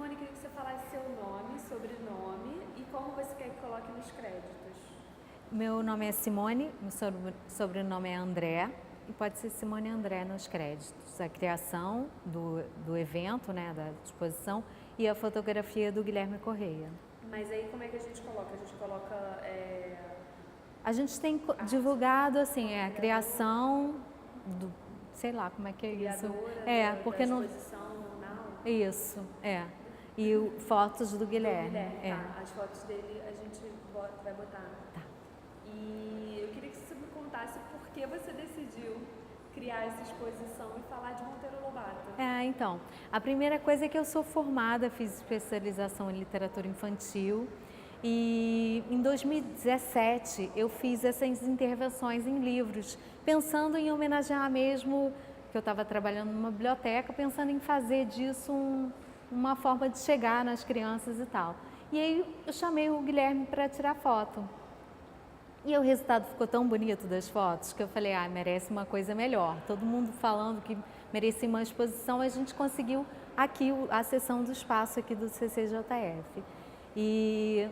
Simone, queria que você falasse seu nome, sobrenome e como você quer que coloque nos créditos. Meu nome é Simone, meu sobrenome é André e pode ser Simone André nos créditos. A criação do evento, né, da exposição e a fotografia do Guilherme Correia. Mas aí como é que a gente coloca? A gente coloca... A gente tem divulgado assim, a criação do, sei lá como é que é isso. Porque da exposição não. Isso, E fotos do Guilherme. Tá. As fotos dele a gente vai botar. Tá. E eu queria que você me contasse por que você decidiu criar essa exposição e falar de Monteiro Lobato. Então, a primeira coisa é que eu sou formada, fiz especialização em literatura infantil e em 2017 eu fiz essas intervenções em livros, pensando em homenagear mesmo, que eu estava trabalhando numa biblioteca, pensando em fazer disso uma forma de chegar nas crianças e tal. E aí eu chamei o Guilherme para tirar foto. E o resultado ficou tão bonito das fotos que eu falei, merece uma coisa melhor. Todo mundo falando que merecia uma exposição, a gente conseguiu aqui a sessão do espaço aqui do CCJF. E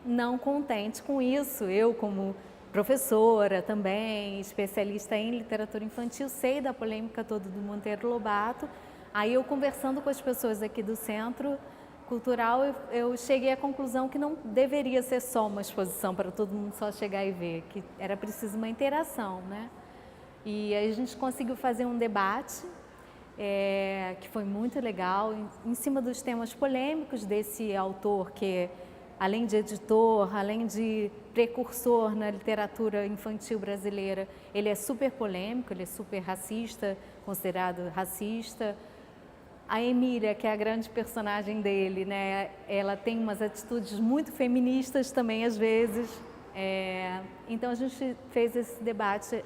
não contente com isso, eu como professora também, especialista em literatura infantil, sei da polêmica toda do Monteiro Lobato. Aí eu conversando com as pessoas aqui do Centro Cultural, eu cheguei à conclusão que não deveria ser só uma exposição para todo mundo só chegar e ver, que era preciso uma interação, né? E aí a gente conseguiu fazer um debate, que foi muito legal, em cima dos temas polêmicos desse autor que, além de editor, além de precursor na literatura infantil brasileira, ele é super polêmico, ele é super racista, considerado racista. A Emília, que é a grande personagem dele, né? Ela tem umas atitudes muito feministas também, às vezes. Então, a gente fez esse debate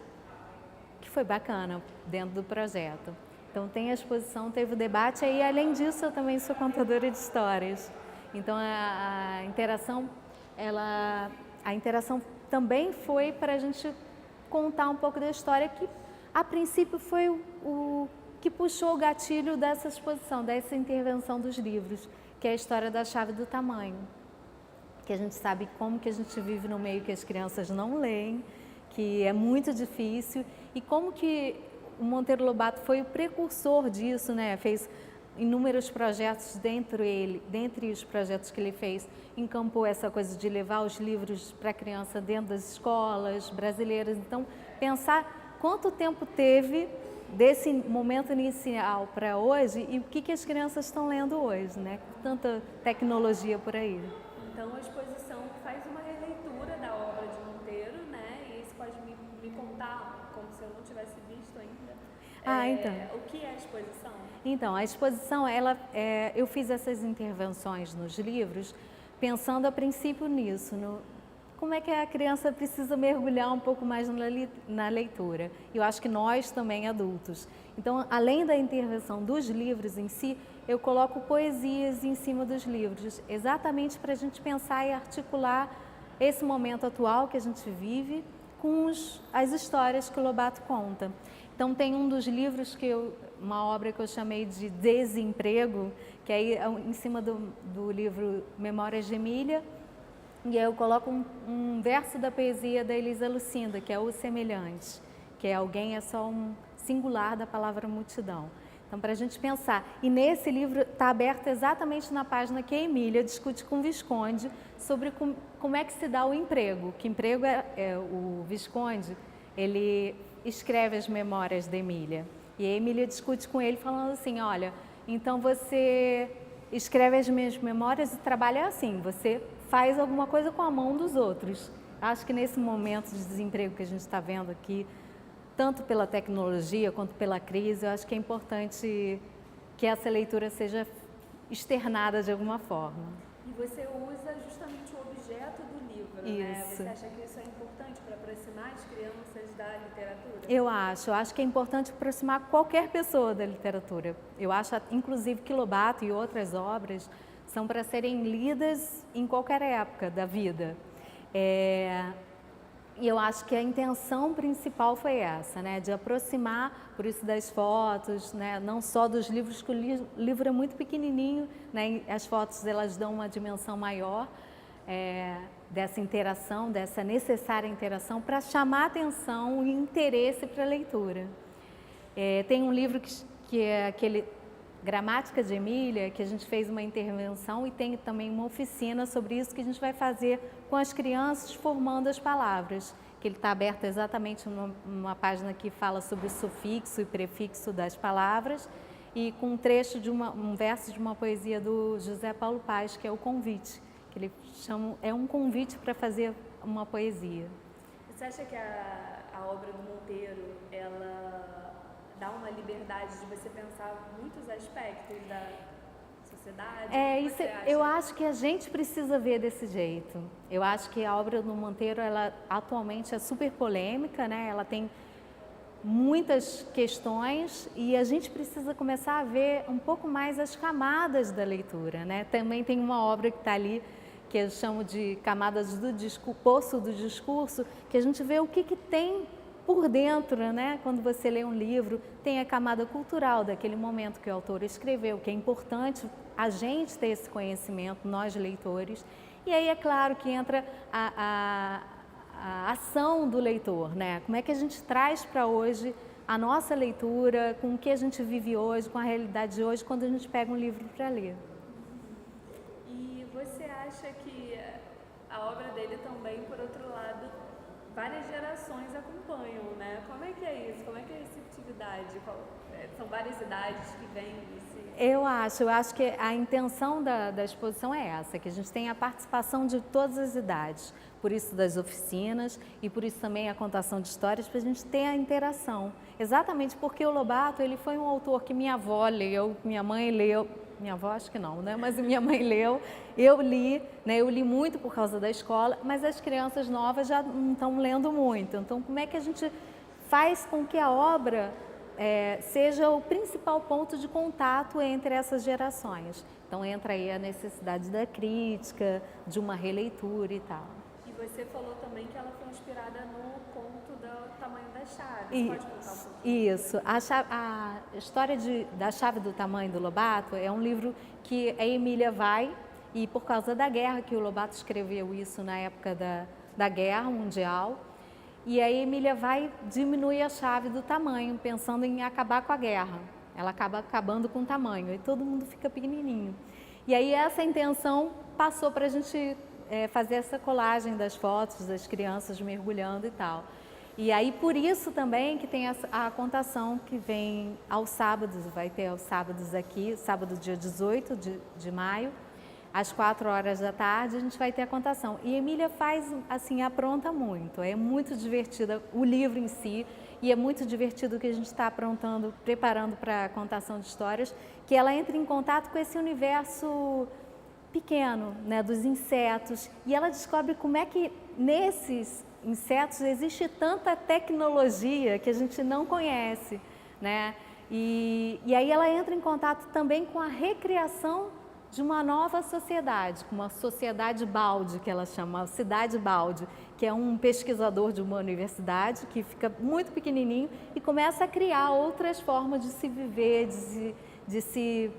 que foi bacana dentro do projeto. Então, tem a exposição, teve o debate, e além disso, eu também sou contadora de histórias. Então, a interação também foi para a gente contar um pouco da história, que a princípio foi o que puxou o gatilho dessa exposição, dessa intervenção dos livros, que é a história da chave do tamanho. Que a gente sabe como que a gente vive no meio que as crianças não leem, que é muito difícil, e como que o Monteiro Lobato foi o precursor disso, né? Fez inúmeros projetos dentre os projetos que ele fez, encampou essa coisa de levar os livros para a criança dentro das escolas brasileiras. Então, pensar quanto tempo teve desse momento inicial para hoje e o que as crianças estão lendo hoje, né? Tanta tecnologia por aí. Então, a exposição faz uma releitura da obra de Monteiro, né? E você pode me contar, como se eu não tivesse visto ainda, então. O que é a exposição? Então, a exposição, eu fiz essas intervenções nos livros pensando a princípio nisso, como é que a criança precisa mergulhar um pouco mais na leitura. Eu acho que nós também, adultos. Então, além da intervenção dos livros em si, eu coloco poesias em cima dos livros, exatamente para a gente pensar e articular esse momento atual que a gente vive com as histórias que o Lobato conta. Então, tem um dos livros, uma obra que eu chamei de Desemprego, que aí em cima do livro Memórias de Emília, e aí eu coloco um verso da poesia da Elisa Lucinda, que é O Semelhante, que é alguém, é só um singular da palavra multidão. Então, para a gente pensar. E nesse livro está aberto exatamente na página que a Emília discute com o Visconde sobre como é que se dá o emprego. Que emprego o Visconde, ele escreve as memórias da Emília. E a Emília discute com ele falando assim, olha, então você escreve as minhas memórias e trabalha assim, você faz alguma coisa com a mão dos outros. Acho que nesse momento de desemprego que a gente está vendo aqui, tanto pela tecnologia quanto pela crise, eu acho que é importante que essa leitura seja externada de alguma forma. E você usa justamente o objeto do livro, né? Você acha que isso é importante para aproximar as crianças da literatura? Eu acho que é importante aproximar qualquer pessoa da literatura. Eu acho, inclusive, que Lobato e outras obras são para serem lidas em qualquer época da vida. E eu acho que a intenção principal foi essa, né, de aproximar, por isso das fotos, né, não só dos livros, que o livro é muito pequenininho, né, e as fotos elas dão uma dimensão maior dessa interação, dessa necessária interação para chamar atenção e interesse para a leitura. Tem um livro que é aquele Gramática de Emília, que a gente fez uma intervenção e tem também uma oficina sobre isso que a gente vai fazer com as crianças formando as palavras, que ele está aberto exatamente numa página que fala sobre o sufixo e prefixo das palavras e com um trecho de um verso de uma poesia do José Paulo Paes, que é o Convite, que ele chama, é um convite para fazer uma poesia. Você acha que a obra do Monteiro, ela dá uma liberdade de você pensar muitos aspectos da sociedade? Isso, eu acho que a gente precisa ver desse jeito. Eu acho que a obra do Monteiro, ela atualmente é super polêmica, né? Ela tem muitas questões e a gente precisa começar a ver um pouco mais as camadas da leitura, né? Também tem uma obra que está ali, que eu chamo de Camadas do Poço do Discurso, que a gente vê o que tem por dentro, né? Quando você lê um livro, tem a camada cultural daquele momento que o autor escreveu, que é importante a gente ter esse conhecimento, nós leitores. E aí é claro que entra a ação do leitor, né? Como é que a gente traz para hoje a nossa leitura, com o que a gente vive hoje, com a realidade de hoje, quando a gente pega um livro para ler. E você acha que a obra dele também, por outro lado, várias gerações acompanham, né? Como é que é isso? Como é que é a receptividade? São várias idades que vêm desse... Eu acho que a intenção da exposição é essa, que a gente tenha a participação de todas as idades, por isso das oficinas e por isso também a contação de histórias, para a gente ter a interação. Exatamente porque o Lobato, ele foi um autor que minha avó leu, minha mãe leu, minha avó acho que não, né? Mas minha mãe leu, eu li, né? Eu li muito por causa da escola, mas as crianças novas já não estão lendo muito. Então, como é que a gente faz com que a obra seja o principal ponto de contato entre essas gerações? Então, entra aí a necessidade da crítica, de uma releitura e tal. E você falou também que ela foi inspirada no conto do Tamanho da Chave. Você pode contar um pouquinho? Isso. A história da Chave do Tamanho do Lobato é um livro que a Emília vai, e por causa da guerra, que o Lobato escreveu isso na época da Guerra Mundial, e a Emília vai diminuir a chave do tamanho, pensando em acabar com a guerra. Ela acaba acabando com o tamanho, e todo mundo fica pequenininho. E aí essa intenção passou para a gente fazer essa colagem das fotos das crianças mergulhando e tal. E aí por isso também que tem a contação que vem aos sábados, vai ter aos sábados aqui, sábado dia 18 de maio, às 4 horas da tarde, a gente vai ter a contação. E Emília faz, assim, apronta muito, é muito divertida o livro em si, e é muito divertido o que a gente está aprontando, preparando para a contação de histórias, que ela entra em contato com esse universo pequeno, né, dos insetos, e ela descobre como é que nesses insetos existe tanta tecnologia que a gente não conhece, né? E aí ela entra em contato também com a recriação de uma nova sociedade, uma sociedade balde, que ela chama, a Cidade Balde, que é um pesquisador de uma universidade que fica muito pequenininho e começa a criar outras formas de se viver, de se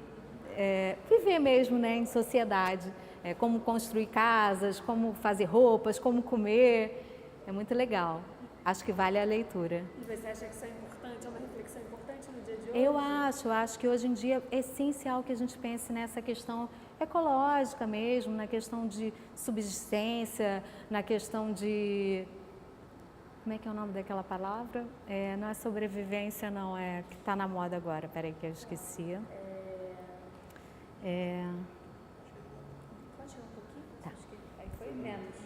viver mesmo, né, em sociedade, como construir casas, como fazer roupas, como comer. É muito legal. Acho que vale a leitura. E você acha que isso é importante? É uma reflexão importante no dia de hoje? Eu acho que hoje em dia é essencial que a gente pense nessa questão ecológica mesmo, na questão de subsistência, na questão de... Como é que é o nome daquela palavra? Não é sobrevivência, não, é que está na moda agora. Peraí que eu esqueci. Pode tirar um pouquinho? Tá. Acho que aí foi menos.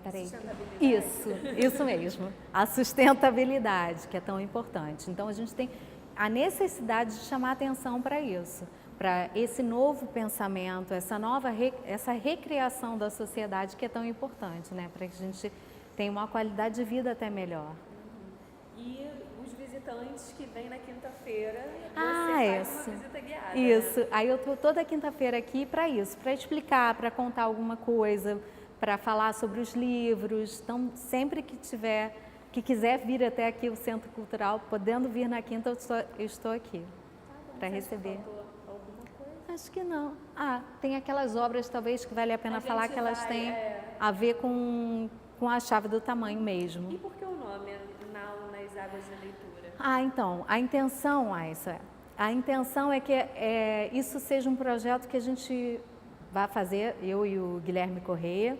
Peraí. Sustentabilidade. Isso mesmo. A sustentabilidade, que é tão importante. Então, a gente tem a necessidade de chamar atenção para isso, para esse novo pensamento, essa recriação da sociedade que é tão importante, né? Para que a gente tenha uma qualidade de vida até melhor. E os visitantes que vêm na quinta-feira, isso. uma visita guiada. Isso. Né? Aí eu estou toda quinta-feira aqui para isso, para explicar, para contar alguma coisa, para falar sobre os livros. Então, sempre que quiser vir até aqui o Centro Cultural, podendo vir na quinta, eu estou aqui para receber. Faltou alguma coisa? Acho que não. Tem aquelas obras talvez que vale a pena falar que elas têm a ver com a chave do tamanho mesmo. E por que o nome nas águas da leitura? Então, a intenção, a intenção é que isso seja um projeto que a gente vai fazer, eu e o Guilherme Correia,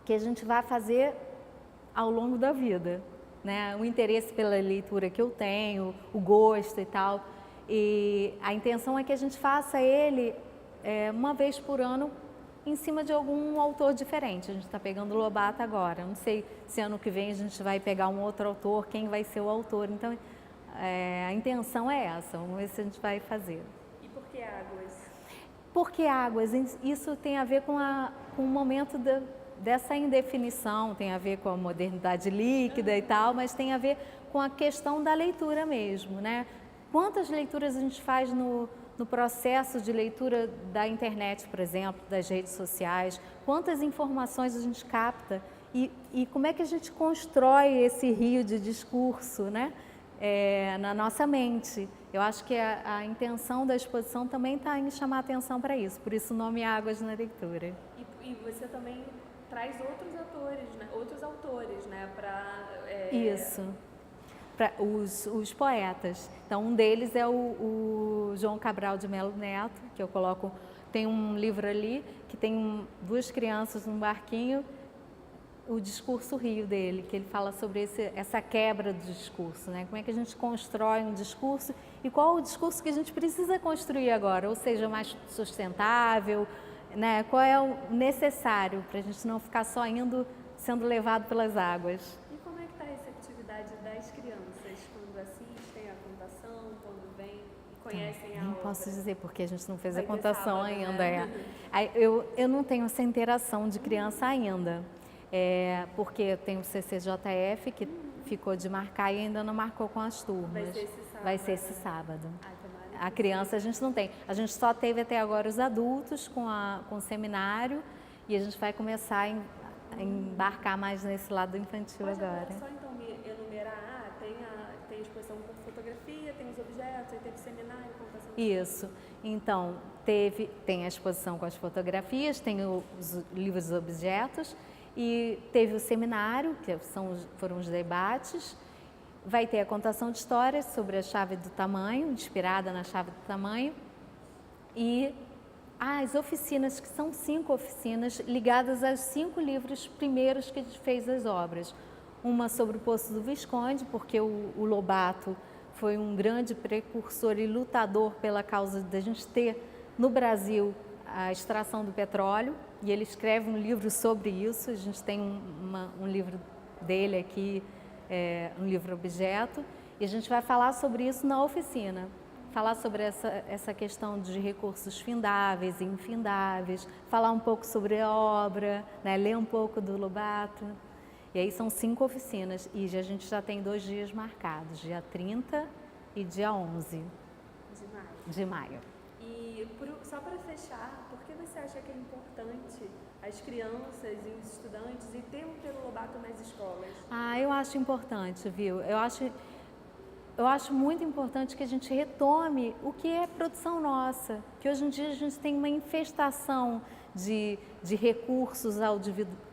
que a gente vai fazer ao longo da vida, né? O interesse pela leitura que eu tenho, o gosto e tal. E a intenção é que a gente faça ele uma vez por ano em cima de algum autor diferente. A gente está pegando Lobato agora. Não sei se ano que vem a gente vai pegar um outro autor, quem vai ser o autor. Então, a intenção é essa. Vamos ver se a gente vai fazer. E por que águas? Por que águas? Isso tem a ver com o momento dessa indefinição, tem a ver com a modernidade líquida e tal, mas tem a ver com a questão da leitura mesmo, né? Quantas leituras a gente faz no processo de leitura da internet, por exemplo, das redes sociais? Quantas informações a gente capta? E como é que a gente constrói esse rio de discurso, né? Na nossa mente? Eu acho que a intenção da exposição também está em chamar atenção para isso, por isso o nome Águas na Leitura. E você também traz outros autores, né? Isso. Os poetas. Então, um deles é o João Cabral de Melo Neto, que eu coloco. Tem um livro ali que tem duas crianças num barquinho, o discurso rio dele, que ele fala sobre essa quebra do discurso, né? Como é que a gente constrói um discurso e qual o discurso que a gente precisa construir agora, ou seja, mais sustentável, né? Qual é o necessário para a gente não ficar só sendo levado pelas águas. E como é que está a receptividade das crianças quando assistem a contação, quando vêm e conhecem a obra? Não posso dizer porque a gente não fez a Vai ter contação sábado, ainda. né? Eu não tenho essa interação de criança ainda, porque eu tenho o CCJF que ficou de marcar e ainda não marcou com as turmas. Vai ser esse sábado. Vai ser esse sábado. Tomara. A criança a gente não tem. A gente só teve até agora os adultos com o seminário e a gente vai começar a embarcar mais nesse lado infantil agora. Só então me enumerar, tem a exposição com fotografia, tem os objetos, aí teve seminário, contação. Isso. Então, tem a exposição com as fotografias, tem os livros e objetos e teve o seminário, que foram os debates. Vai ter a contação de histórias sobre a chave do tamanho, inspirada na chave do tamanho, e as oficinas, que são 5 oficinas ligadas aos 5 livros primeiros que a gente fez as obras. Uma sobre o Poço do Visconde, porque o Lobato foi um grande precursor e lutador pela causa da gente ter no Brasil a extração do petróleo, e ele escreve um livro sobre isso. A gente tem um livro dele aqui, um livro objeto, e a gente vai falar sobre isso na oficina, falar sobre essa questão de recursos findáveis e infindáveis, falar um pouco sobre a obra, né, ler um pouco do Lobato. E aí são 5 oficinas e a gente já tem 2 dias marcados, dia 30 e dia 11 de maio. E só para fechar, por que você acha que é importante as crianças e os estudantes e ter um Monteiro Lobato nas escolas? Eu acho importante, viu? Eu acho muito importante que a gente retome o que é produção nossa, que hoje em dia a gente tem uma infestação de recursos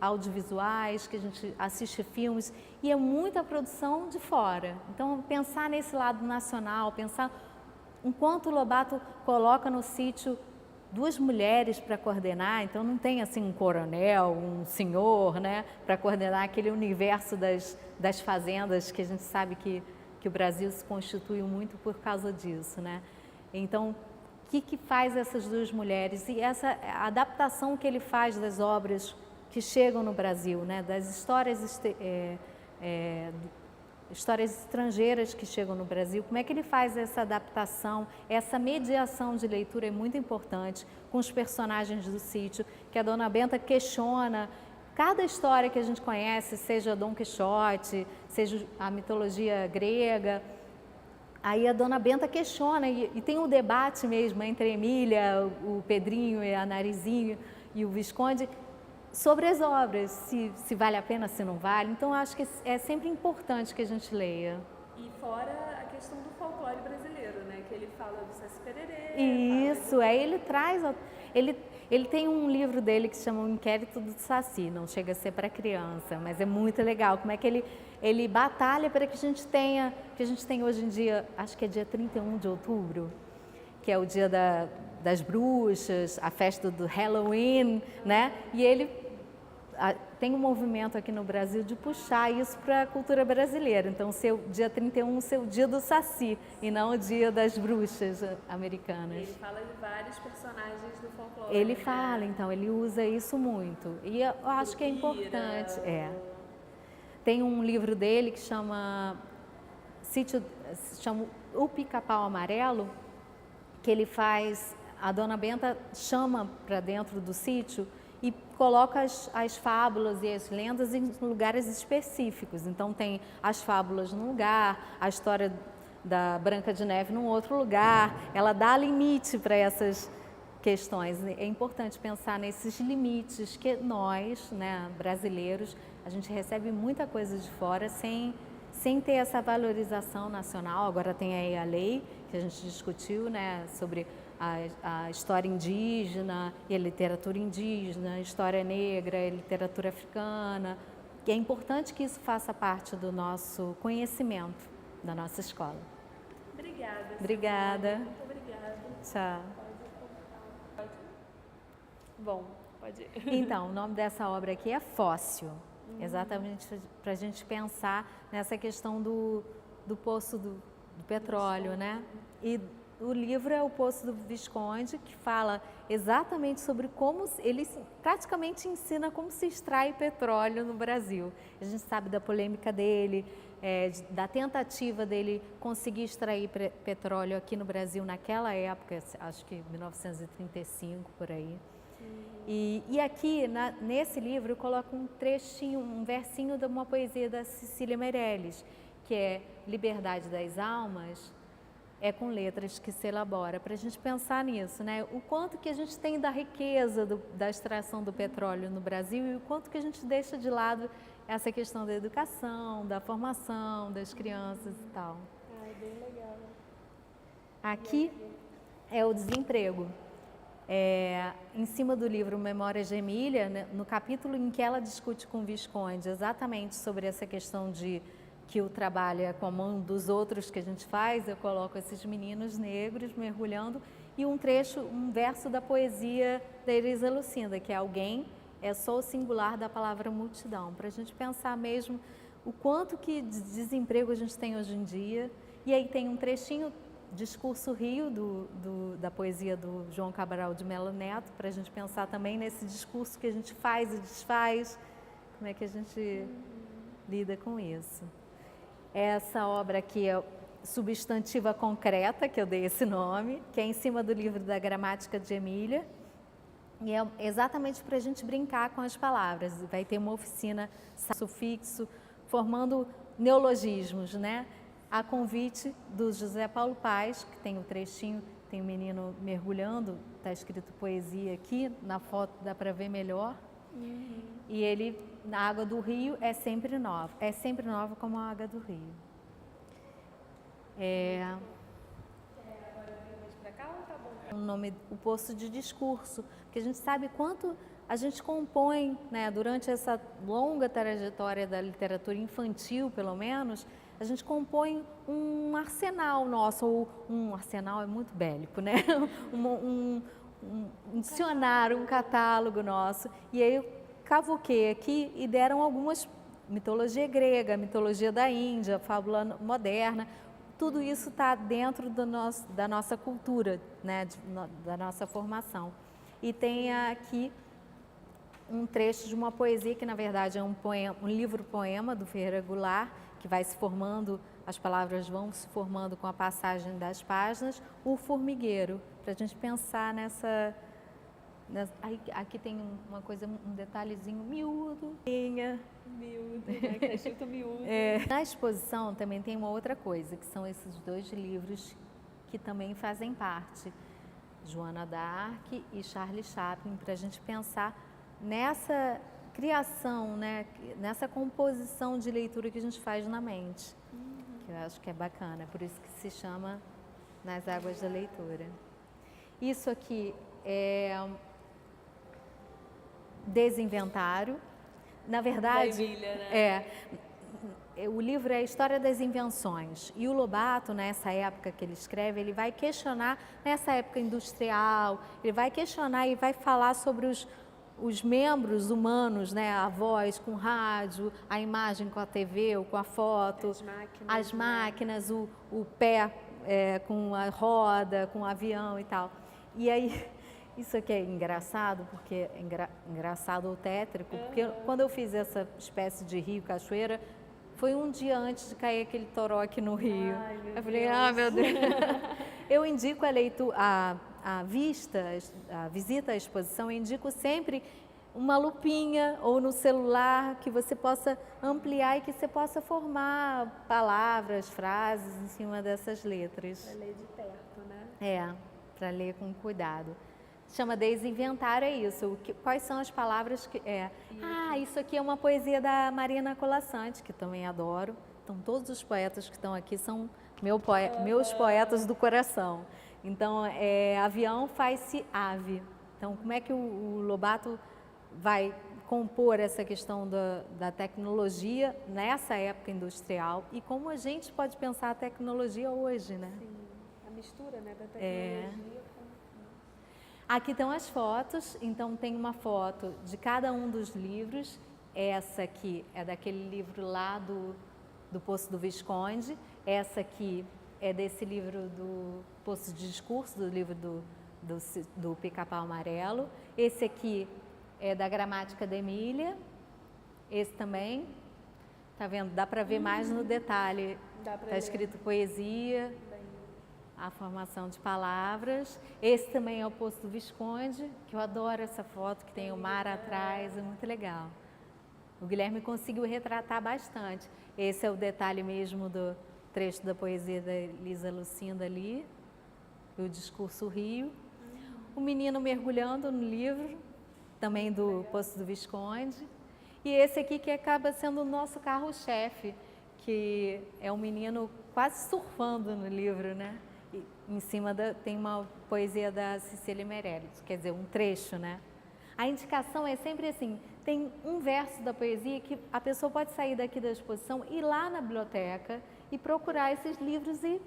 audiovisuais, que a gente assiste filmes, e é muita produção de fora. Então, pensar nesse lado nacional, pensar enquanto o Lobato coloca no sítio 2 mulheres para coordenar, então não tem assim um coronel, um senhor, né, para coordenar aquele universo das fazendas que a gente sabe que o Brasil se constituiu muito por causa disso, né? Então, o que faz essas 2 mulheres e essa adaptação que ele faz das obras que chegam no Brasil, né? Das histórias estrangeiras que chegam no Brasil, como é que ele faz essa adaptação, essa mediação de leitura é muito importante com os personagens do sítio, que a Dona Benta questiona cada história que a gente conhece, seja Dom Quixote, seja a mitologia grega. Aí a Dona Benta questiona e tem um debate mesmo entre a Emília, o Pedrinho e a Narizinho e o Visconde, sobre as obras, se vale a pena, se não vale. Então, acho que é sempre importante que a gente leia. E fora a questão do folclore brasileiro, né? Que ele fala do Saci Pererê. Isso, aí ele traz... Ele tem um livro dele que se chama O Inquérito do Saci, não chega a ser para criança, mas é muito legal. Como é que ele batalha para que a gente tenha, que a gente tem hoje em dia, acho que é dia 31 de outubro, que é o dia das bruxas, a festa do Halloween, né? E ele tem um movimento aqui no Brasil de puxar isso para a cultura brasileira. Então, dia 31 ser o dia do Saci e não o dia das bruxas americanas. Ele fala de vários personagens do folclore. Ele fala, então, ele usa isso muito. E eu acho que é importante. Tem um livro dele que chama O Pica-Pau Amarelo, que ele faz, a Dona Benta chama para dentro do sítio e coloca as fábulas e as lendas em lugares específicos. Então tem as fábulas num lugar, a história da Branca de Neve num outro lugar. Ela dá limite para essas questões. É importante pensar nesses limites que nós, né, brasileiros, a gente recebe muita coisa de fora sem ter essa valorização nacional. Agora tem aí a lei que a gente discutiu, né, sobre a história indígena e a literatura indígena, a história negra, a literatura africana. E é importante que isso faça parte do nosso conhecimento, da nossa escola. Obrigada. Obrigada. Muito obrigada. Tchau. Bom, pode ir. Então, o nome dessa obra aqui é Fóssil. Exatamente para a gente pensar nessa questão do poço do petróleo, né? E o livro é O Poço do Visconde, que fala exatamente sobre como ele praticamente ensina como se extrai petróleo no Brasil. A gente sabe da polêmica dele, da tentativa dele conseguir extrair petróleo aqui no Brasil naquela época, acho que 1935 por aí. E aqui, nesse livro, eu coloco um trechinho, um versinho de uma poesia da Cecília Meirelles, que é Liberdade das Almas, é com letras que se elabora, para a gente pensar nisso, né? O quanto que a gente tem da riqueza da extração do petróleo no Brasil e o quanto que a gente deixa de lado essa questão da educação, da formação das crianças e tal. É bem legal. Aqui é o desemprego. Em cima do livro Memórias de Emília, né, no capítulo em que ela discute com o Visconde exatamente sobre essa questão de que o trabalho é com a mão dos outros que a gente faz, eu coloco esses meninos negros mergulhando e um verso da poesia da Elisa Lucinda, que é Alguém é só o singular da palavra multidão, para a gente pensar mesmo o quanto que de desemprego a gente tem hoje em dia. E aí tem um trechinho, Discurso Rio, da poesia do João Cabral de Melo Neto, para a gente pensar também nesse discurso que a gente faz e desfaz, como é que a gente lida com isso. Essa obra aqui é Substantiva Concreta, que eu dei esse nome, que é em cima do livro da Gramática de Emília, e é exatamente para a gente brincar com as palavras. Vai ter uma oficina sufixo, formando neologismos, né? A convite do José Paulo Paz, que tem o trechinho, tem o menino mergulhando, está escrito poesia aqui, na foto dá para ver melhor. E ele, na água do rio, é sempre nova como a água do rio. Agora vem mais pra cá ou tá bom? O nome, o Poço de Discurso, porque a gente sabe quanto a gente compõe, né, durante essa longa trajetória da literatura infantil, pelo menos, a gente compõe um arsenal nosso, ou um arsenal é muito bélico, né? um dicionário, um catálogo nosso. E aí eu cavoquei aqui e deram algumas, mitologia grega, mitologia da Índia, fábula moderna, tudo isso está dentro da nossa cultura, né? Da nossa formação. E tem aqui um trecho de uma poesia que, na verdade, é um livro-poema do Ferreira Goulart, que vai se formando, as palavras vão se formando com a passagem das páginas, O Formigueiro, para a gente pensar nessa... Aqui tem uma coisa, um detalhezinho miúdo. Miúdo, né? Que é escrito miúdo. Na exposição também tem uma outra coisa, que são esses dois livros que também fazem parte, Joana d'Arc e Charlie Chaplin, para a gente pensar nessa criação, né, nessa composição de leitura que a gente faz na mente, que eu acho que é bacana, por isso que se chama Nas Águas da Leitura. Isso aqui é Desinventário. Na verdade, da Emília, né? O livro é a história das invenções e o Lobato, nessa época que ele escreve, ele vai questionar, nessa época industrial, ele vai questionar e vai falar sobre os membros humanos, né? A voz com rádio, a imagem com a TV ou com a foto, as máquinas, o pé com a roda, com o avião e tal. E aí, isso aqui é engraçado, porque é engraçado ou tétrico, porque quando eu fiz essa espécie de rio, cachoeira, foi um dia antes de cair aquele toró aqui no Rio. Eu falei, meu Deus. Eu indico a visita à exposição, eu indico sempre uma lupinha ou no celular que você possa ampliar e que você possa formar palavras, frases em cima dessas letras. Para ler de perto, né? Para ler com cuidado. Chama Desinventário, é isso. Quais são as palavras que... isso aqui é uma poesia da Marina Colasanti, que também adoro. Então, todos os poetas que estão aqui são meus poetas do coração. Então, avião faz-se ave. Então, como é que o Lobato vai compor essa questão da tecnologia nessa época industrial e como a gente pode pensar a tecnologia hoje, né? Sim, a mistura, né, da tecnologia com... Aqui estão as fotos, então tem uma foto de cada um dos livros. Essa aqui é daquele livro lá do Poço do Visconde. Essa aqui é desse livro do Poço de Discurso, do livro do Pica-Pau Amarelo. Esse aqui é da Gramática da Emília. Esse também, tá vendo? Dá para ver mais no detalhe. Está escrito poesia, a formação de palavras. Esse também é o Poço do Visconde, que eu adoro essa foto, que tem o mar atrás, é muito legal. O Guilherme conseguiu retratar bastante. Esse é o detalhe mesmo do trecho da poesia da Elisa Lucinda ali, o Discurso Rio. O menino mergulhando no livro, também do Poço do Visconde. E esse aqui que acaba sendo o nosso carro-chefe, que é um menino quase surfando no livro, né? E em cima tem uma poesia da Cecília Meirelles, quer dizer, um trecho, né? A indicação é sempre assim, tem um verso da poesia que a pessoa pode sair daqui da exposição, ir lá na biblioteca e procurar esses livros e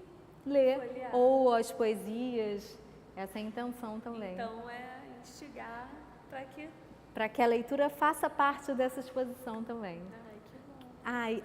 ler, folhear. Ou as poesias, essa é a intenção também. Então é instigar para que a leitura faça parte dessa exposição também. Ai, que bom.